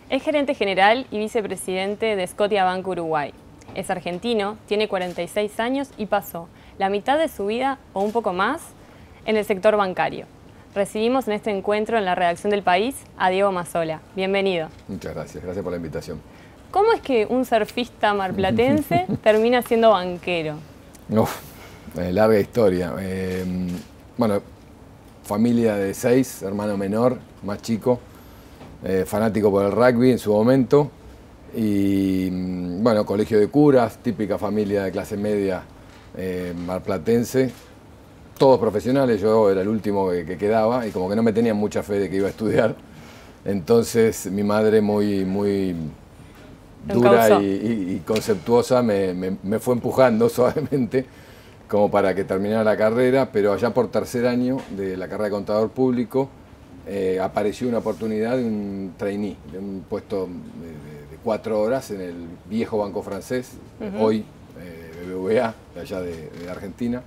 Es gerente general y vicepresidente de Scotiabank Uruguay. Es argentino, tiene 46 años y pasó la mitad de su vida, o un poco más, en el sector bancario. Recibimos en este encuentro en la redacción del País a Diego Mazzola. Bienvenido. Muchas gracias, gracias por la invitación. ¿Cómo es que un surfista marplatense termina siendo banquero? Larga historia. Bueno, familia de 6, hermano menor, más chico, fanático por el rugby en su momento. Y bueno, colegio de curas, típica familia de clase media marplatense. Todos profesionales, yo era el último que quedaba y como que no me tenían mucha fe de que iba a estudiar. Entonces mi madre muy dura y conceptuosa me fue empujando suavemente como para que terminara la carrera, pero allá por tercer año de la carrera de contador público apareció una oportunidad de un trainee, de un puesto de 4 horas en el viejo Banco Francés, hoy BBVA, de allá de Argentina.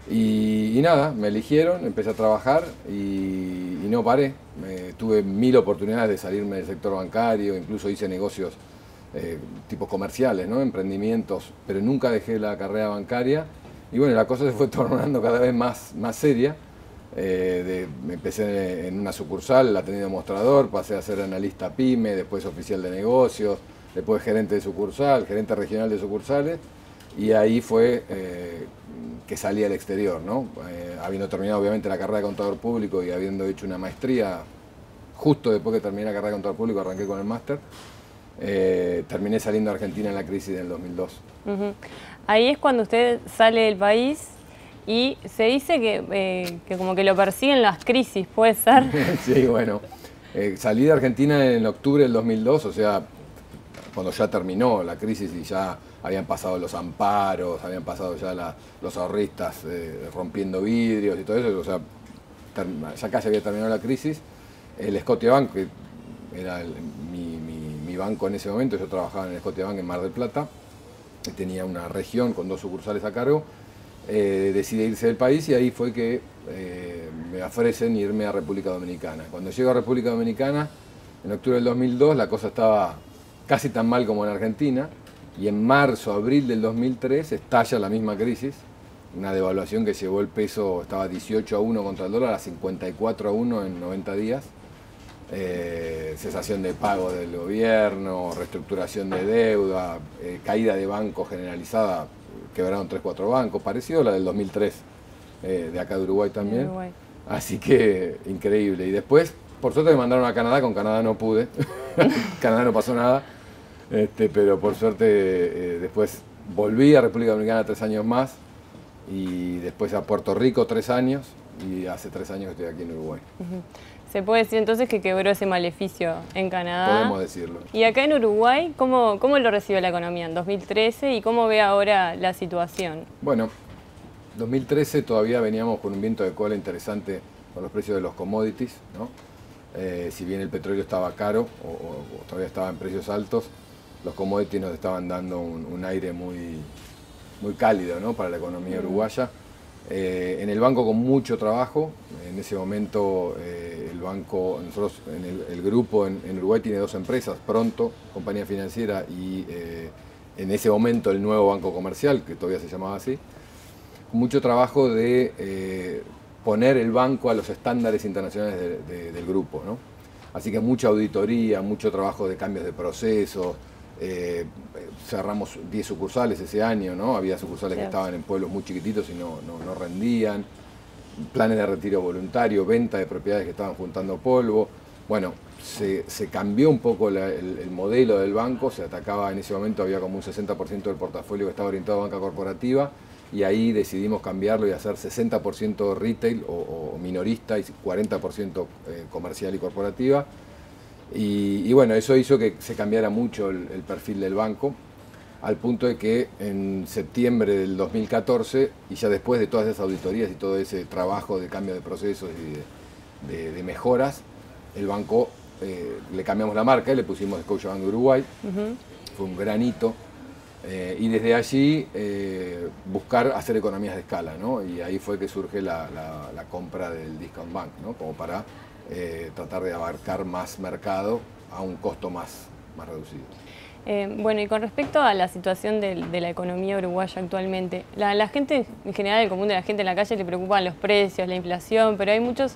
Y nada, me eligieron, empecé a trabajar y no paré. Tuve 1000 oportunidades de salirme del sector bancario, incluso hice negocios tipos comerciales, ¿no? Emprendimientos, pero nunca dejé la carrera bancaria. Y bueno, la cosa se fue tornando cada vez más seria. Empecé en una sucursal, atendido mostrador, pasé a ser analista PYME, después oficial de negocios, después gerente de sucursal, gerente regional de sucursales. Y ahí fue que salí al exterior, ¿no? Habiendo terminado obviamente la carrera de contador público y habiendo hecho una maestría, justo después que terminé la carrera de contador público arranqué con el máster, terminé saliendo a Argentina en la crisis del 2002. Ahí es cuando usted sale del país y se dice que como que lo persiguen las crisis, ¿puede ser? Sí, bueno, salí de Argentina en octubre del 2002, o sea, cuando ya terminó la crisis y ya habían pasado los amparos, habían pasado ya los ahorristas rompiendo vidrios y todo eso, o sea, ya casi había terminado la crisis. El Scotiabank, que era mi banco en ese momento, yo trabajaba en el Scotiabank en Mar del Plata, tenía una región con 2 sucursales a cargo, decidí irse del país y ahí fue que me ofrecen irme a República Dominicana. Cuando llego a República Dominicana, en octubre del 2002, la cosa estaba casi tan mal como en Argentina, y en marzo, abril del 2003 estalla la misma crisis, una devaluación que llevó el peso, estaba 18-1 contra el dólar, a 54-1 en 90 días, cesación de pago del gobierno, reestructuración de deuda, caída de bancos generalizada, quebraron 3-4 bancos, parecido a la del 2003, de acá de Uruguay también, así que increíble. Y después, por suerte me mandaron a Canadá, con Canadá no pude, Canadá no pasó nada. Pero por suerte después volví a República Dominicana 3 años más y después a Puerto Rico 3 años y hace 3 años que estoy aquí en Uruguay. Se puede decir entonces que quebró ese maleficio en Canadá. Podemos decirlo. Y acá en Uruguay, ¿cómo lo recibe la economía en 2013 y cómo ve ahora la situación? Bueno, 2013 todavía veníamos con un viento de cola interesante con los precios de los commodities, ¿no? Si bien el petróleo estaba caro o todavía estaba en precios altos, los commodities nos estaban dando un aire muy cálido, ¿no? Para la economía uruguaya. En el banco con mucho trabajo, en ese momento el banco, nosotros el grupo en Uruguay tiene 2 empresas, Pronto, compañía financiera, y en ese momento el nuevo Banco Comercial, que todavía se llamaba así, mucho trabajo de poner el banco a los estándares internacionales del grupo, ¿no? Así que mucha auditoría, mucho trabajo de cambios de procesos. Cerramos 10 sucursales ese año, ¿no? Había sucursales que estaban en pueblos muy chiquititos y no rendían, planes de retiro voluntario, venta de propiedades que estaban juntando polvo. Bueno, se cambió un poco el modelo del banco, se atacaba en ese momento, había como un 60% del portafolio que estaba orientado a banca corporativa, y ahí decidimos cambiarlo y hacer 60% retail o minorista y 40% comercial y corporativa. Y bueno, eso hizo que se cambiara mucho el perfil del banco, al punto de que en septiembre del 2014, y ya después de todas esas auditorías y todo ese trabajo de cambio de procesos y de mejoras, el banco le cambiamos la marca y le pusimos Scotiabank Uruguay. Fue un gran hito. Y desde allí buscar hacer economías de escala, ¿no? Y ahí fue que surge la compra del Discount Bank, ¿no? Como para tratar de abarcar más mercado a un costo más reducido. Bueno, y con respecto a la situación de la economía uruguaya actualmente, la gente, en general, el común de la gente en la calle le preocupan los precios, la inflación, pero hay muchos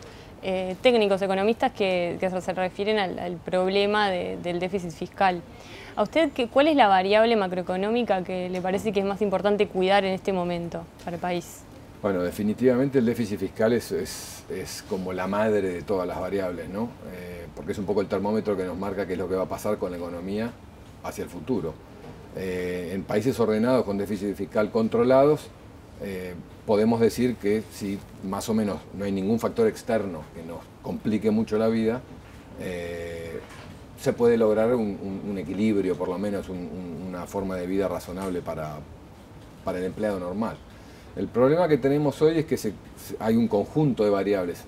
técnicos economistas que se refieren al problema del déficit fiscal. ¿A usted cuál es la variable macroeconómica que le parece que es más importante cuidar en este momento para el país? Bueno, definitivamente el déficit fiscal es como la madre de todas las variables, ¿no? Porque es un poco el termómetro que nos marca qué es lo que va a pasar con la economía hacia el futuro. En países ordenados con déficit fiscal controlados, podemos decir que si más o menos no hay ningún factor externo que nos complique mucho la vida, se puede lograr un equilibrio, por lo menos una forma de vida razonable para el empleado normal. El problema que tenemos hoy es que hay un conjunto de variables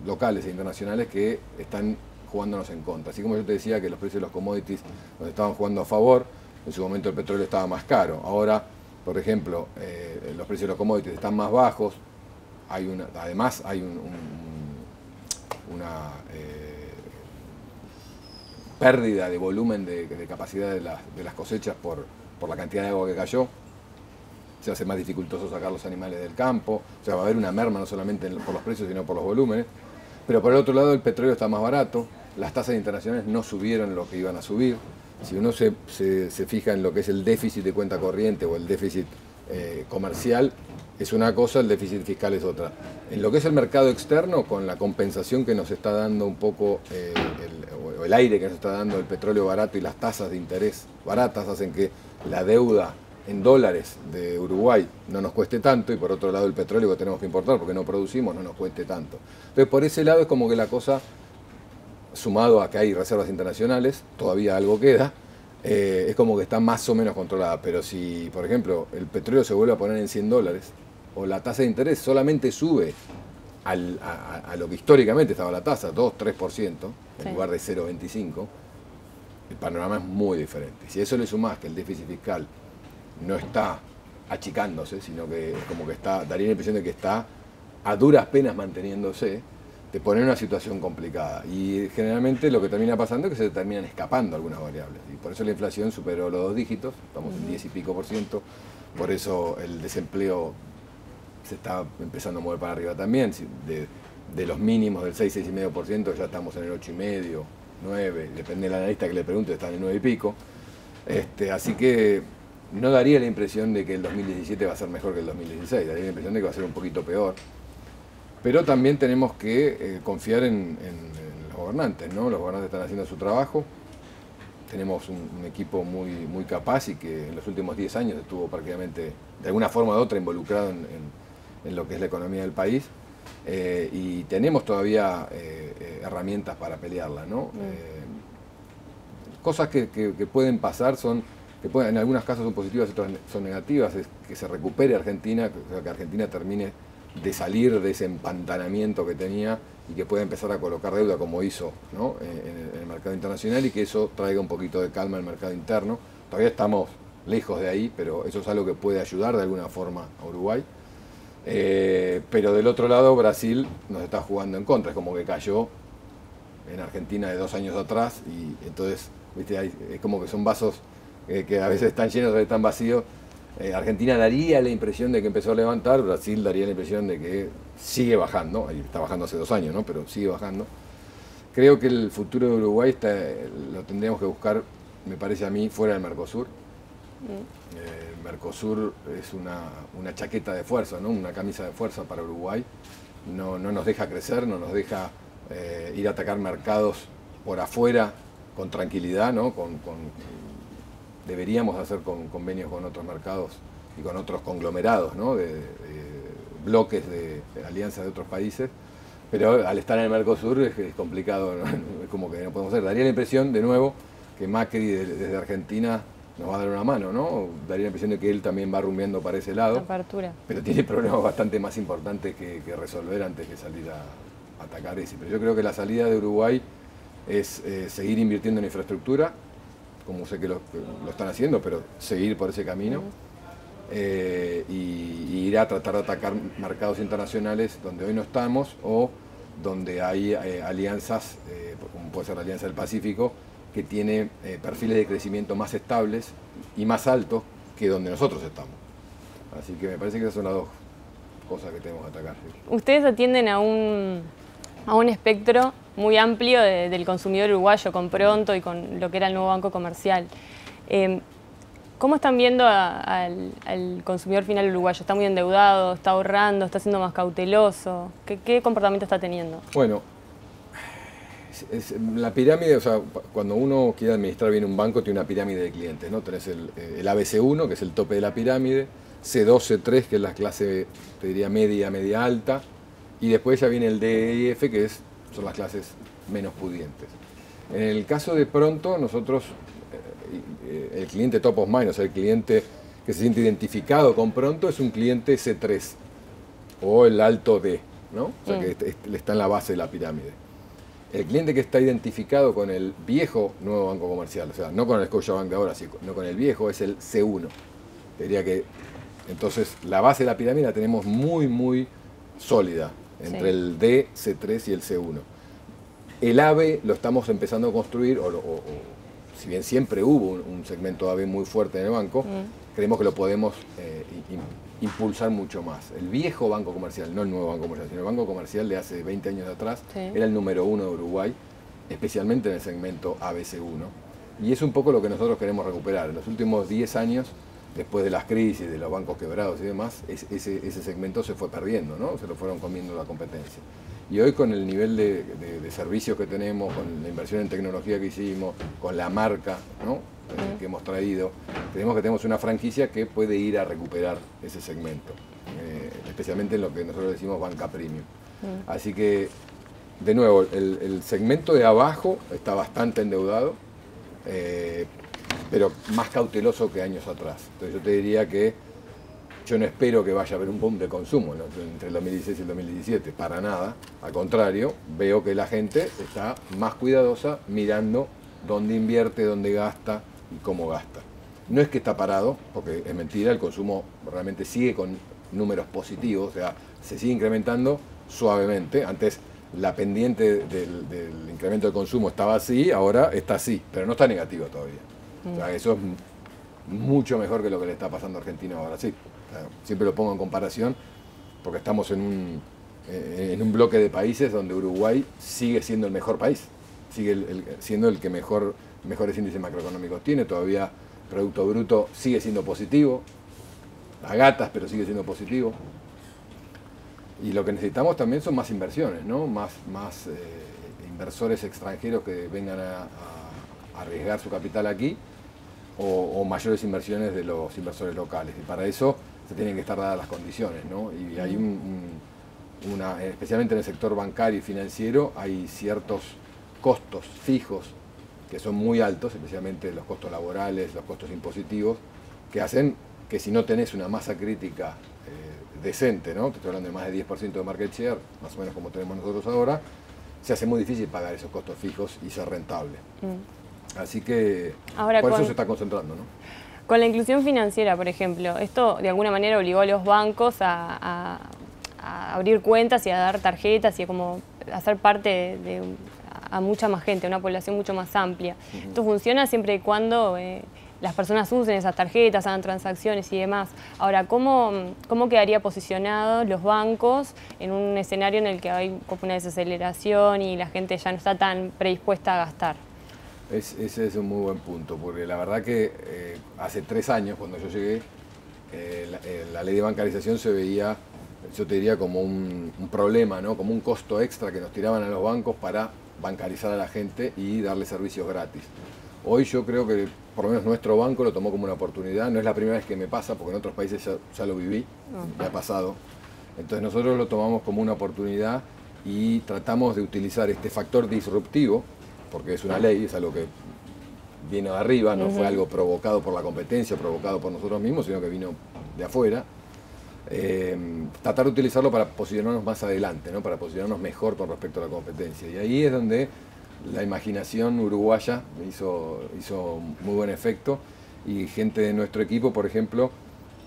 locales e internacionales que están jugándonos en contra. Así como yo te decía que los precios de los commodities nos estaban jugando a favor, en su momento el petróleo estaba más caro. Ahora, por ejemplo, los precios de los commodities están más bajos, además hay una pérdida de volumen de capacidad de las cosechas por la cantidad de agua que cayó. Se hace más dificultoso sacar los animales del campo, o sea, va a haber una merma no solamente por los precios, sino por los volúmenes. Pero por el otro lado el petróleo está más barato, las tasas internacionales no subieron lo que iban a subir. Si uno se fija en lo que es el déficit de cuenta corriente o el déficit comercial, es una cosa, el déficit fiscal es otra. En lo que es el mercado externo, con la compensación que nos está dando un poco el aire que nos está dando el petróleo barato y las tasas de interés baratas, hacen que la deuda en dólares de Uruguay no nos cueste tanto, y por otro lado el petróleo que tenemos que importar porque no producimos no nos cueste tanto. Entonces por ese lado es como que la cosa, sumado a que hay reservas internacionales, todavía algo queda, es como que está más o menos controlada. Pero si, por ejemplo, el petróleo se vuelve a poner en 100 dólares, o la tasa de interés solamente sube a lo que históricamente estaba la tasa, 2-3%, en lugar de 0,25%, el panorama es muy diferente. Si a eso le sumás que el déficit fiscal no está achicándose, sino que es como que daría la impresión de que está a duras penas manteniéndose, te pone en una situación complicada. Y generalmente lo que termina pasando es que se terminan escapando algunas variables. Y por eso la inflación superó los 2 dígitos, estamos en 10 y pico %, por eso el desempleo se está empezando a mover para arriba también. De los mínimos del 6-6,5% ya estamos en el 8,5%, 9%, depende del analista que le pregunte, están en el 9 y pico. Así que no daría la impresión de que el 2017 va a ser mejor que el 2016, daría la impresión de que va a ser un poquito peor. Pero también tenemos que confiar en los gobernantes, ¿no? Los gobernantes están haciendo su trabajo. Tenemos un equipo muy capaz y que en los últimos 10 años estuvo prácticamente, de alguna forma u otra, involucrado en lo que es la economía del país. Y tenemos todavía herramientas para pelearla, ¿no? Cosas que pueden pasar en algunos casos son positivas y otras son negativas, es que se recupere Argentina, que Argentina termine de salir de ese empantanamiento que tenía y que pueda empezar a colocar deuda como hizo, ¿no? en el mercado internacional, y que eso traiga un poquito de calma al mercado interno. Todavía estamos lejos de ahí, pero eso es algo que puede ayudar de alguna forma a Uruguay. Pero del otro lado Brasil nos está jugando en contra, es como que cayó en Argentina de 2 años atrás, y entonces, ¿viste? Es como que son vasos que a veces están llenos, a veces están vacíos. Argentina daría la impresión de que empezó a levantar, Brasil daría la impresión de que sigue bajando, ahí está bajando hace 2 años, ¿no? Pero sigue bajando. Creo que el futuro de Uruguay lo tendríamos que buscar, me parece a mí, fuera del Mercosur. El Mercosur es una chaqueta de fuerza, ¿no? Una camisa de fuerza para Uruguay. No nos deja crecer, no nos deja ir a atacar mercados por afuera con tranquilidad, ¿no? Deberíamos hacer convenios con otros mercados y con otros conglomerados, ¿no? de bloques de alianzas de otros países, pero al estar en el Mercosur es complicado, ¿no? Es como que no podemos hacer. Daría la impresión, de nuevo, que Macri desde Argentina nos va a dar una mano, ¿no? Daría la impresión de que él también va rumbeando para ese lado, apertura, pero tiene problemas bastante más importantes que resolver antes que salir a atacar ese. Pero yo creo que la salida de Uruguay es seguir invirtiendo en infraestructura, como sé que lo están haciendo, pero seguir por ese camino, y ir a tratar de atacar mercados internacionales donde hoy no estamos, o donde hay alianzas, como puede ser la Alianza del Pacífico, que tiene perfiles de crecimiento más estables y más altos que donde nosotros estamos. Así que me parece que esas son las dos cosas que tenemos que atacar. Ustedes atienden a un espectro muy amplio del consumidor uruguayo, con Pronto y con lo que era el nuevo Banco Comercial. ¿Cómo están viendo al consumidor final uruguayo? ¿Está muy endeudado? ¿Está ahorrando? ¿Está siendo más cauteloso? ¿Qué comportamiento está teniendo? Bueno, la pirámide, o sea, cuando uno quiere administrar bien un banco, tiene una pirámide de clientes, ¿no? Tenés el ABC1, que es el tope de la pirámide, C2, C3, que es la clase, te diría, media alta, y después ya viene el D, E y F, que son las clases menos pudientes. En el caso de Pronto, nosotros, el cliente top of mind, o sea, el cliente que se siente identificado con Pronto, es un cliente C3, o el alto D, ¿no? O sea, que está en la base de la pirámide. El cliente que está identificado con el viejo nuevo Banco Comercial, o sea, no con el Scotiabank de ahora, sino con el viejo, es el C1. Te diría que, entonces, la base de la pirámide la tenemos muy sólida, entre el D, C3 y el C1. El AVE lo estamos empezando a construir, o si bien siempre hubo un segmento AVE muy fuerte en el banco, creemos que lo podemos impulsar mucho más. El viejo Banco Comercial, no el nuevo Banco Comercial, sino el Banco Comercial de hace 20 años atrás, era el número 1 de Uruguay, especialmente en el segmento ABC1. Y es un poco lo que nosotros queremos recuperar. En los últimos 10 años, después de las crisis, de los bancos quebrados y demás, ese segmento se fue perdiendo, ¿no? Se lo fueron comiendo la competencia. Y hoy, con el nivel de servicios que tenemos, con la inversión en tecnología que hicimos, con la marca, ¿no? Que hemos traído, creemos que tenemos una franquicia que puede ir a recuperar ese segmento, especialmente en lo que nosotros decimos banca premium. Así que, de nuevo, el segmento de abajo está bastante endeudado, pero más cauteloso que años atrás. Entonces yo te diría que yo no espero que vaya a haber un boom de consumo, ¿no?, entre el 2016 y el 2017, para nada. Al contrario, veo que la gente está más cuidadosa mirando dónde invierte, dónde gasta y cómo gasta. No es que está parado, porque es mentira, el consumo realmente sigue con números positivos, o sea, se sigue incrementando suavemente. Antes la pendiente del incremento del consumo estaba así, ahora está así, pero no está negativo todavía. O sea, eso es mucho mejor que lo que le está pasando a Argentina ahora sí. O sea, siempre lo pongo en comparación, porque estamos en un bloque de países donde Uruguay sigue siendo el mejor país, sigue siendo el que mejores índices macroeconómicos tiene. Todavía Producto Bruto sigue siendo positivo, a gatas, pero sigue siendo positivo. Y lo que necesitamos también son más inversiones, ¿no? Más inversores extranjeros que vengan a arriesgar su capital aquí, o mayores inversiones de los inversores locales. Y para eso se tienen que estar dadas las condiciones, ¿no? Y hay especialmente en el sector bancario y financiero, hay ciertos costos fijos que son muy altos, especialmente los costos laborales, los costos impositivos, que hacen que si no tenés una masa crítica decente, ¿no? Te estoy hablando de más de 10% de market share, más o menos como tenemos nosotros ahora, se hace muy difícil pagar esos costos fijos y ser rentable. Así que ahora, por eso se está concentrando, ¿no? Con la inclusión financiera, por ejemplo, esto de alguna manera obligó a los bancos a abrir cuentas y a dar tarjetas y a como hacer parte a mucha más gente, a una población mucho más amplia. Esto funciona siempre y cuando las personas usen esas tarjetas, hagan transacciones y demás. Ahora, ¿cómo quedaría posicionados los bancos en un escenario en el que hay como una desaceleración y la gente ya no está tan predispuesta a gastar? Ese es un muy buen punto, porque la verdad que hace 3 años, cuando yo llegué, la ley de bancarización se veía, yo te diría, como un problema, ¿no? Como un costo extra que nos tiraban a los bancos para bancarizar a la gente y darle servicios gratis. Hoy yo creo que por lo menos nuestro banco lo tomó como una oportunidad. No es la primera vez que me pasa, porque en otros países ya lo viví, me ha pasado. Entonces nosotros lo tomamos como una oportunidad y tratamos de utilizar este factor disruptivo, porque es una ley, es algo que vino de arriba, no fue algo provocado por la competencia, provocado por nosotros mismos, sino que vino de afuera. Tratar de utilizarlo para posicionarnos más adelante, ¿no? Para posicionarnos mejor con respecto a la competencia. Y ahí es donde la imaginación uruguaya hizo muy buen efecto, y gente de nuestro equipo, por ejemplo,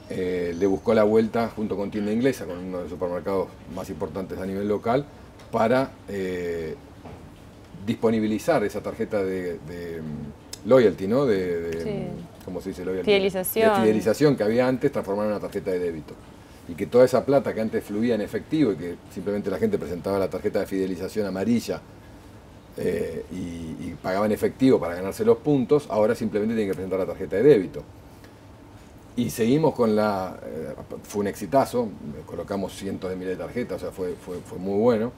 le buscó la vuelta junto con Tienda Inglesa, con uno de los supermercados más importantes a nivel local, para disponibilizar esa tarjeta de loyalty, ¿no? Sí. ¿Cómo se dice loyalty? Fidelización. De fidelización que había antes, transformar en una tarjeta de débito. Y que toda esa plata que antes fluía en efectivo y que simplemente la gente presentaba la tarjeta de fidelización amarilla y pagaba en efectivo para ganarse los puntos, ahora simplemente tienen que presentar la tarjeta de débito. Y seguimos con la... fue un exitazo, colocamos cientos de miles de tarjetas, o sea, fue muy bueno.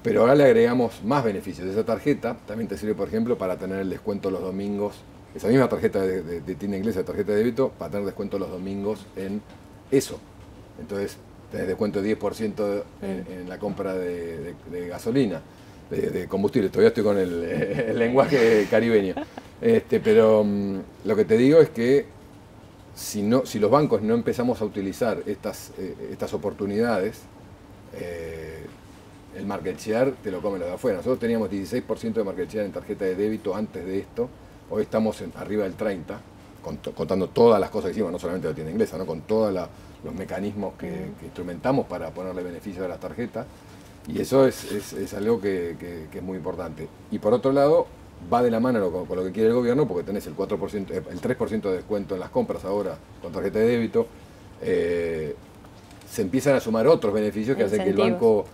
Pero ahora le agregamos más beneficios. Esa tarjeta también te sirve, por ejemplo, para tener el descuento los domingos. Esa misma tarjeta de tienda inglesa, tarjeta de débito, para tener descuento los domingos en eso. Entonces, tenés descuento de 10% en la compra de gasolina, de combustible. Todavía estoy con el lenguaje caribeño. Pero lo que te digo es que si los bancos no empezamos a utilizar estas oportunidades, el market share te lo come lo de afuera. Nosotros teníamos 16% de market share en tarjeta de débito antes de esto. Hoy estamos arriba del 30%, contando todas las cosas que hicimos, no solamente la tienda inglesa, ¿no? Con todos los mecanismos que instrumentamos para ponerle beneficio a las tarjetas. Y eso es algo que es muy importante. Y por otro lado, va de la mano con lo que quiere el gobierno, porque tenés el 4%, el 3% de descuento en las compras ahora con tarjeta de débito. Se empiezan a sumar otros beneficios que hacen que el banco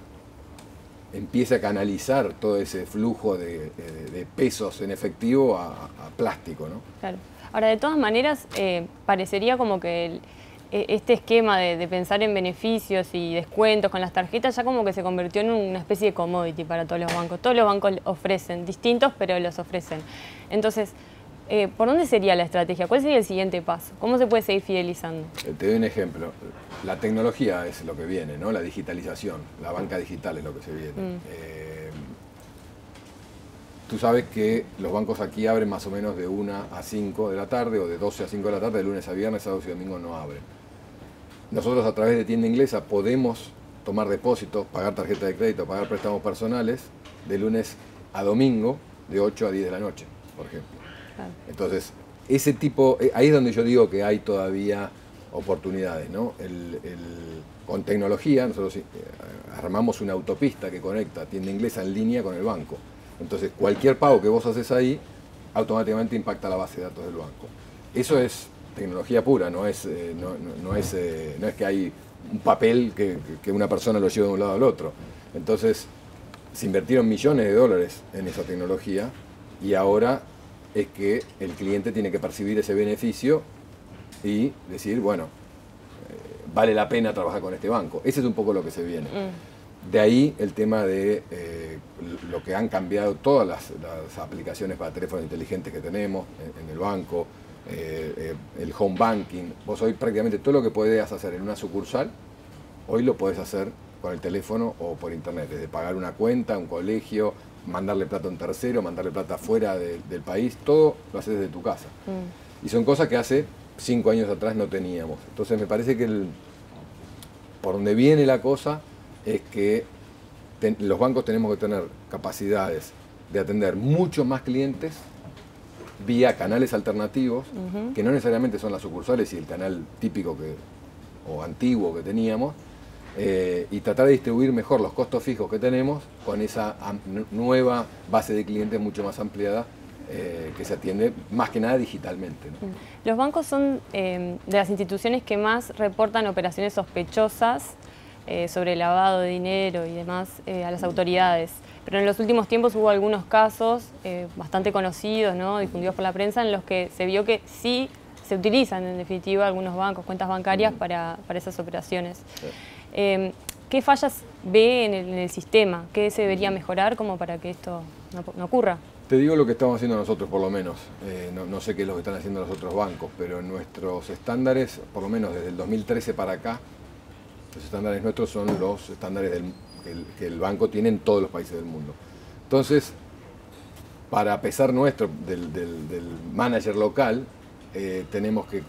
empiece a canalizar todo ese flujo de pesos en efectivo a plástico, ¿no? Claro. Ahora, de todas maneras, parecería como que este esquema de pensar en beneficios y descuentos con las tarjetas ya como que se convirtió en una especie de commodity para todos los bancos. Todos los bancos ofrecen, distintos, pero los ofrecen. Entonces, ¿por dónde sería la estrategia? ¿Cuál sería el siguiente paso? ¿Cómo se puede seguir fidelizando? Te doy un ejemplo. La tecnología es lo que viene, ¿no? La digitalización, la banca digital es lo que se viene. Tú sabes que los bancos aquí abren más o menos de 1 a 5 de la tarde o de 12 a 5 de la tarde, de lunes a viernes, sábados y domingos no abren. Nosotros a través de tienda inglesa podemos tomar depósitos, pagar tarjeta de crédito, pagar préstamos personales de lunes a domingo de 8 a 10 de la noche, por ejemplo. Claro. Entonces, ese tipo, ahí es donde yo digo que hay todavía oportunidades, ¿no? Con tecnología, nosotros armamos una autopista que conecta tienda inglesa en línea con el banco. Entonces, cualquier pago que vos haces ahí, automáticamente impacta la base de datos del banco. Eso es tecnología pura, no es que hay un papel que una persona lo lleva de un lado al otro. Entonces, se invirtieron millones de dólares en esa tecnología y ahora es que el cliente tiene que percibir ese beneficio y decir, bueno, vale la pena trabajar con este banco. Ese es un poco lo que se viene. De ahí el tema de lo que han cambiado todas las aplicaciones para teléfonos inteligentes que tenemos en el banco, el home banking. Vos hoy prácticamente todo lo que podías hacer en una sucursal, hoy lo podés hacer con el teléfono o por internet, desde pagar una cuenta, un colegio, mandarle plata a un tercero, mandarle plata fuera del país, todo lo haces desde tu casa. Y son cosas que hace 5 años atrás no teníamos. Entonces me parece que por donde viene la cosa es que los bancos tenemos que tener capacidades de atender muchos más clientes vía canales alternativos, que no necesariamente son las sucursales y el canal típico o antiguo que teníamos, y tratar de distribuir mejor los costos fijos que tenemos con esa nueva base de clientes mucho más ampliada que se atiende más que nada digitalmente, ¿no? Los bancos son de las instituciones que más reportan operaciones sospechosas sobre lavado de dinero y demás a las autoridades. Pero en los últimos tiempos hubo algunos casos bastante conocidos, ¿no? Difundidos por la prensa, en los que se vio que sí se utilizan en definitiva algunos bancos, cuentas bancarias para esas operaciones. ¿Qué fallas ve en el sistema? ¿Qué se debería mejorar como para que esto no ocurra? Te digo lo que estamos haciendo nosotros, por lo menos. No sé qué es lo que están haciendo los otros bancos, pero nuestros estándares, por lo menos desde el 2013 para acá, los estándares nuestros son los estándares que el banco tiene en todos los países del mundo. Entonces, para pesar nuestro, del manager local, tenemos que,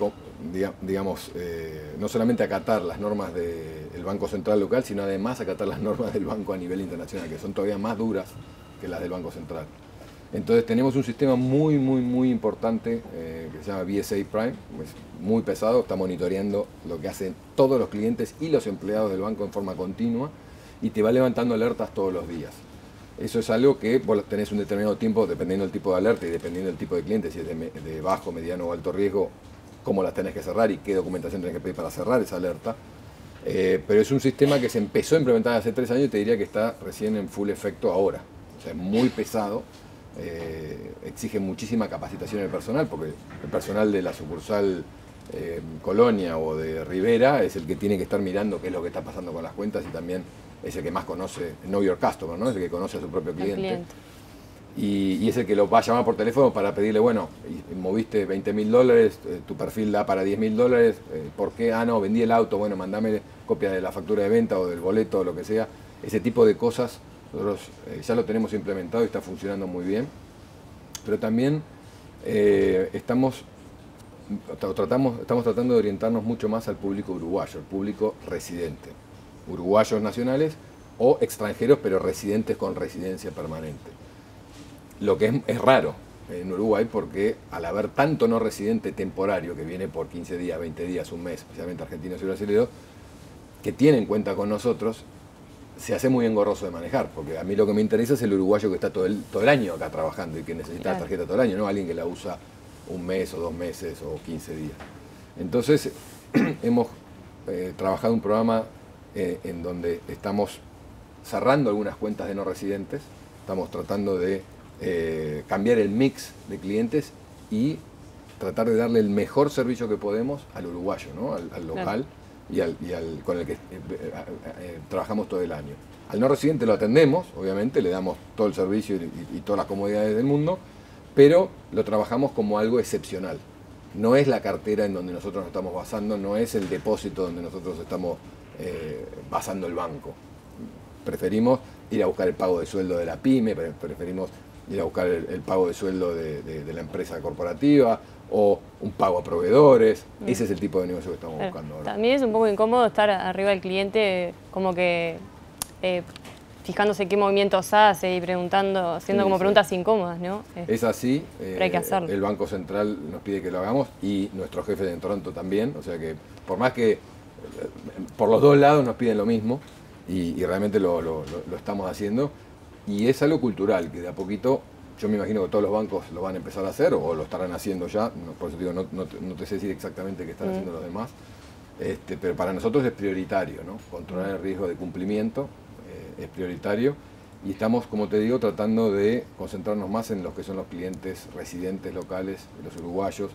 digamos, no solamente acatar las normas del Banco Central local, sino además acatar las normas del banco a nivel internacional, que son todavía más duras que las del Banco Central. Entonces tenemos un sistema muy importante que se llama BSA Prime, es muy pesado, está monitoreando lo que hacen todos los clientes y los empleados del banco en forma continua y te va levantando alertas todos los días. Eso es algo que vos tenés un determinado tiempo, dependiendo del tipo de alerta y dependiendo del tipo de cliente, si es de bajo, mediano o alto riesgo, cómo las tenés que cerrar y qué documentación tenés que pedir para cerrar esa alerta. Pero es un sistema que se empezó a implementar hace 3 años y te diría que está recién en full efecto ahora. O sea, es muy pesado, exige muchísima capacitación del personal, porque el personal de la sucursal Colonia o de Rivera es el que tiene que estar mirando qué es lo que está pasando con las cuentas y también es el que más conoce, Know Your Customer, ¿no? Es el que conoce a su propio cliente. Y es el que lo va a llamar por teléfono para pedirle, bueno, moviste $20.000, tu perfil da para $10.000, ¿por qué? Ah, no, vendí el auto, bueno, mandame copia de la factura de venta o del boleto o lo que sea. Ese tipo de cosas nosotros ya lo tenemos implementado y está funcionando muy bien. Pero también estamos tratando de orientarnos mucho más al público uruguayo, el público residente. Uruguayos nacionales o extranjeros, pero residentes con residencia permanente. Lo que es raro en Uruguay porque al haber tanto no residente temporario que viene por 15 días, 20 días, un mes, especialmente argentinos y brasileños, que tienen cuenta con nosotros, se hace muy engorroso de manejar, porque a mí lo que me interesa es el uruguayo que está todo el año acá trabajando y que necesita la tarjeta todo el año, no alguien que la usa un mes o 2 meses o 15 días. Entonces hemos trabajado un programa en donde estamos cerrando algunas cuentas de no residentes, estamos tratando de cambiar el mix de clientes y tratar de darle el mejor servicio que podemos al uruguayo, ¿no? al local y con el que trabajamos todo el año. Al no residente lo atendemos, obviamente, le damos todo el servicio y todas las comodidades del mundo, pero lo trabajamos como algo excepcional. No es la cartera en donde nosotros nos estamos basando, no es el depósito donde nosotros estamos basando el banco. Preferimos ir a buscar el pago de sueldo de la pyme, preferimos ir a buscar el pago de sueldo de la empresa corporativa o un pago a proveedores. Ese es el tipo de negocio que estamos buscando ahora. También es un poco incómodo estar arriba del cliente como que fijándose qué movimientos hace y preguntando, haciendo como preguntas incómodas, ¿no? Es así, pero hay que hacerlo. El Banco Central nos pide que lo hagamos y nuestro jefe de Toronto también, o sea que por más que por los dos lados nos piden lo mismo y realmente lo estamos haciendo. Y es algo cultural, que de a poquito, yo me imagino que todos los bancos lo van a empezar a hacer o lo estarán haciendo ya, por eso digo, no te sé decir exactamente qué están haciendo los demás, pero para nosotros es prioritario, ¿no? Controlar el riesgo de cumplimiento es prioritario y estamos, como te digo, tratando de concentrarnos más en los que son los clientes residentes locales, los uruguayos,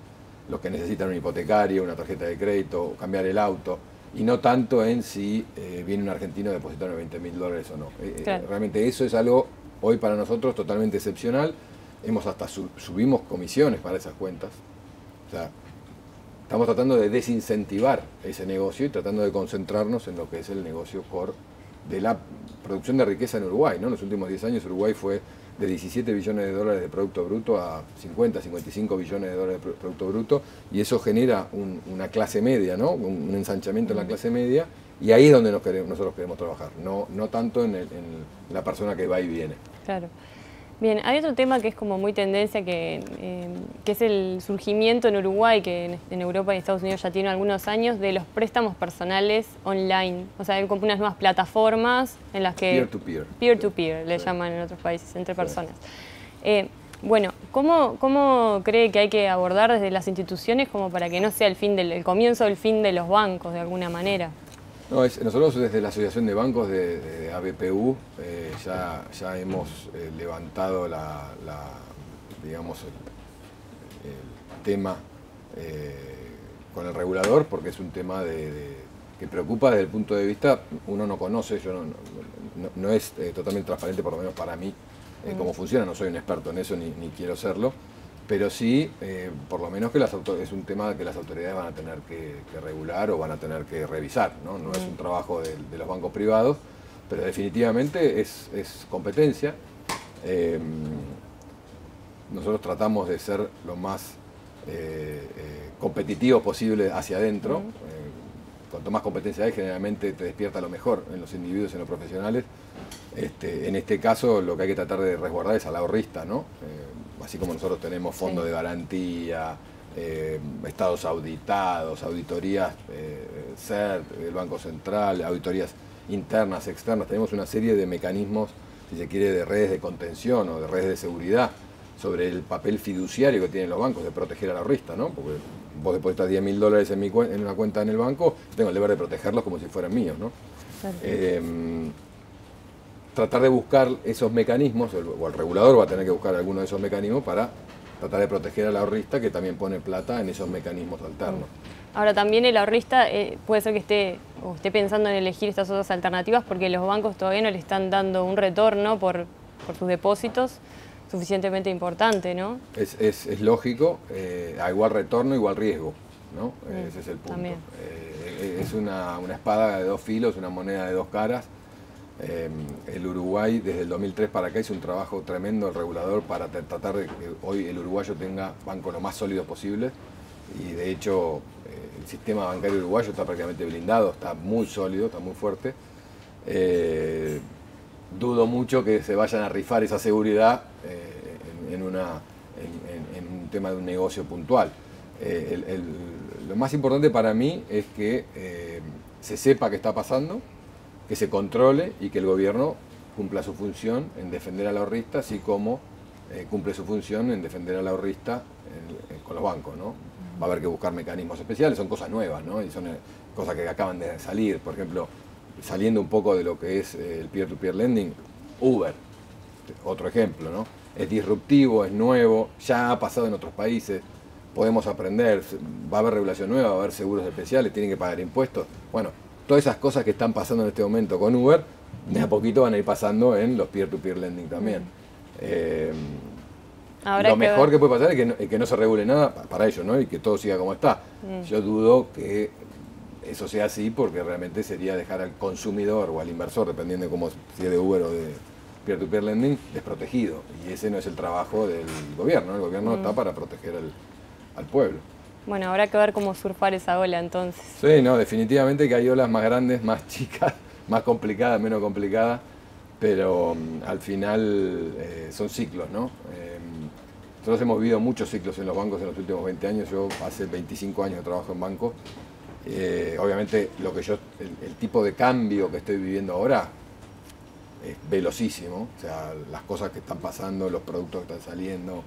los que necesitan un hipotecario, una tarjeta de crédito, cambiar el auto, y no tanto en si viene un argentino a depositarme $20.000 o no. Claro. Realmente eso es algo hoy para nosotros totalmente excepcional. Hemos hasta subimos comisiones para esas cuentas. O sea, estamos tratando de desincentivar ese negocio y tratando de concentrarnos en lo que es el negocio core de la producción de riqueza en Uruguay, ¿no? En los últimos 10 años Uruguay fue de 17 billones de dólares de Producto Bruto a 50, 55 billones de dólares de Producto Bruto, y eso genera una clase media, ¿no? Un ensanchamiento en la clase media, y ahí es donde nosotros queremos trabajar, no tanto en la persona que va y viene. Claro. Bien, hay otro tema que es como muy tendencia, que es el surgimiento en Uruguay, que en Europa y Estados Unidos ya tiene algunos años, de los préstamos personales online. O sea, hay como unas nuevas plataformas en las que... Peer-to-peer. Peer-to-peer, le llaman en otros países, entre personas. Bueno, ¿cómo cree que hay que abordar desde las instituciones como para que no sea el comienzo del fin de los bancos, de alguna manera? No, nosotros desde la Asociación de Bancos de ABPU ya hemos levantado digamos, el tema con el regulador, porque es un tema que preocupa desde el punto de vista, uno no conoce, no es totalmente transparente, por lo menos para mí, cómo funciona, no soy un experto en eso ni quiero serlo, pero sí, por lo menos que es un tema que las autoridades van a tener que regular o van a tener que revisar, ¿no? No es un trabajo de los bancos privados, pero definitivamente es competencia. Nosotros tratamos de ser lo más competitivos posible hacia adentro. Cuanto más competencia hay, generalmente te despierta lo mejor en los individuos y en los profesionales. En este caso, lo que hay que tratar de resguardar es al ahorrista, ¿no? Así como nosotros tenemos fondos de garantía, estados auditados, auditorías CERT, el Banco Central, auditorías internas, externas, tenemos una serie de mecanismos, si se quiere, de redes de contención o de redes de seguridad sobre el papel fiduciario que tienen los bancos de proteger al ahorrista, ¿no? Porque vos depositas $10.000 en una cuenta en el banco, yo tengo el deber de protegerlos como si fueran míos, ¿no? Tratar de buscar esos mecanismos, o el regulador va a tener que buscar alguno de esos mecanismos para tratar de proteger al ahorrista que también pone plata en esos mecanismos alternos. Ahora también el ahorrista puede ser que esté pensando en elegir estas otras alternativas porque los bancos todavía no le están dando un retorno por sus depósitos suficientemente importante, ¿no? Es lógico, a igual retorno, igual riesgo, ¿no? Ese es el punto. Es una espada de dos filos, una moneda de dos caras. El Uruguay desde el 2003 para acá hizo un trabajo tremendo el regulador para tratar de que hoy el uruguayo tenga bancos lo más sólidos posibles y de hecho el sistema bancario uruguayo está prácticamente blindado, está muy sólido, está muy fuerte. Dudo mucho que se vayan a rifar esa seguridad en un tema de un negocio puntual. Lo más importante para mí es que se sepa qué está pasando, que se controle y que el gobierno cumpla su función en defender al ahorrista, así como cumple su función en defender al ahorrista con los bancos, ¿no? Va a haber que buscar mecanismos especiales, son cosas nuevas, ¿no? Y son cosas que acaban de salir. Por ejemplo, saliendo un poco de lo que es el peer-to-peer lending, Uber, otro ejemplo, ¿no? Es disruptivo, es nuevo, ya ha pasado en otros países, podemos aprender, va a haber regulación nueva, va a haber seguros especiales, tienen que pagar impuestos. Bueno, todas esas cosas que están pasando en este momento con Uber, de a poquito van a ir pasando en los peer-to-peer lending también. Lo mejor que puede pasar es que no se regule nada para ellos, ¿no? Y que todo siga como está. Yo dudo que eso sea así porque realmente sería dejar al consumidor o al inversor, dependiendo de cómo si es de Uber o de peer-to-peer lending, desprotegido. Y ese no es el trabajo del gobierno, ¿no? El gobierno está para proteger al pueblo. Bueno, habrá que ver cómo surfar esa ola entonces. Sí, no, definitivamente que hay olas más grandes, más chicas, más complicadas, menos complicadas, pero al final son ciclos, ¿no? Nosotros hemos vivido muchos ciclos en los bancos en los últimos 20 años, yo hace 25 años que trabajo en bancos. Obviamente el tipo de cambio que estoy viviendo ahora es velocísimo, o sea, las cosas que están pasando, los productos que están saliendo,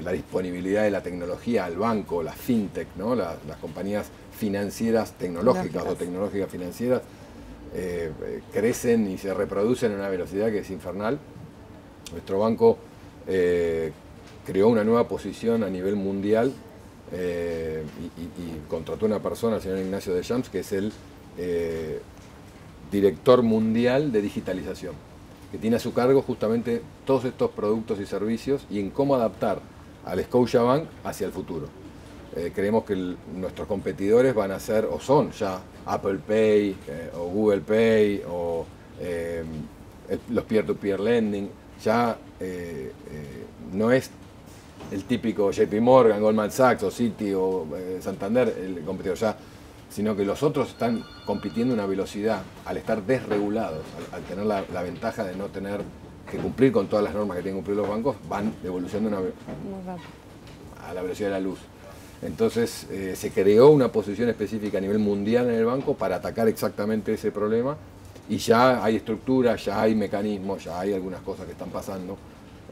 la disponibilidad de la tecnología al banco, las fintech, ¿no? Las compañías financieras tecnológicas o tecnológicas financieras crecen y se reproducen a una velocidad que es infernal. Nuestro banco creó una nueva posición a nivel mundial y contrató a una persona, el señor Ignacio Deschamps, que es el director mundial de digitalización, que tiene a su cargo justamente todos estos productos y servicios y en cómo adaptar al Scotiabank hacia el futuro. Creemos que nuestros competidores van a ser, o son ya, Apple Pay, o Google Pay, o los peer-to-peer lending. Ya no es el típico JP Morgan, Goldman Sachs, o Citi, o Santander, el competidor ya, sino que los otros están compitiendo a una velocidad, al estar desregulados, al tener la ventaja de no tener que cumplir con todas las normas que tienen que cumplir los bancos, van evolucionando a la velocidad de la luz. Entonces se creó una posición específica a nivel mundial en el banco para atacar exactamente ese problema y ya hay estructuras, ya hay mecanismos, ya hay algunas cosas que están pasando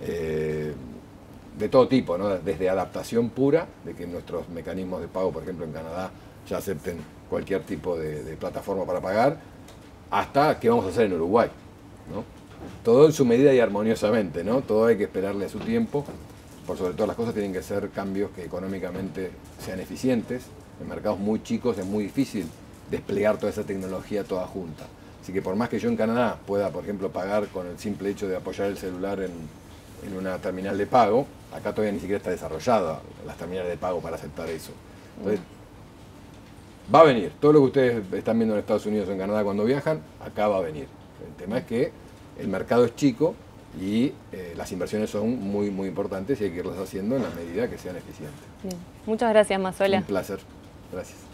de todo tipo, ¿no? Desde adaptación pura, de que nuestros mecanismos de pago, por ejemplo en Canadá, ya acepten cualquier tipo de plataforma para pagar, hasta qué vamos a hacer en Uruguay, ¿no? Todo en su medida y armoniosamente, ¿no? Todo hay que esperarle a su tiempo. Por sobre todas las cosas tienen que ser cambios que económicamente sean eficientes. En mercados muy chicos es muy difícil desplegar toda esa tecnología toda junta. Así que por más que yo en Canadá pueda, por ejemplo, pagar con el simple hecho de apoyar el celular en una terminal de pago, acá todavía ni siquiera está desarrollada las terminales de pago para aceptar eso. Entonces, va a venir. Todo lo que ustedes están viendo en Estados Unidos o en Canadá cuando viajan, acá va a venir. El tema es que el mercado es chico y las inversiones son muy, muy importantes y hay que irlas haciendo en la medida que sean eficientes. Bien. Muchas gracias, Mazzola. Un placer. Gracias.